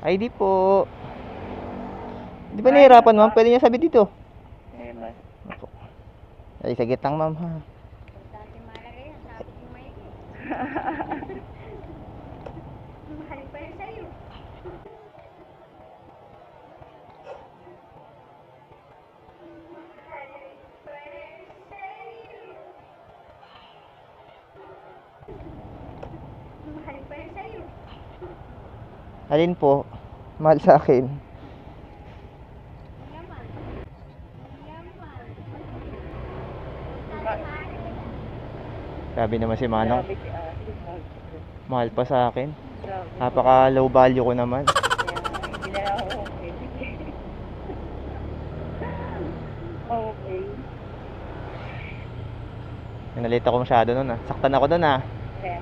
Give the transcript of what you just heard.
ID po. Di ba nahihirapan, ma'am? Pwede niya sabi dito. Ayun ba? Opo. Ay, sa gitang, ma'am, ha? Dati malagay yan, sabi ko may mahal pa yun sa'yo. Mahal pa yun sa'yo. Alin po? Mahal sa akin. Yaman. Yaman. Sabi naman si Manong, Grabe si Ate. mahal pa sa akin. Grabe. Napaka low value ko naman. Kaya hindi na ako okay. Okay. Nalita ko masyado nun, ah. Saktan ako dun, ah. Kaya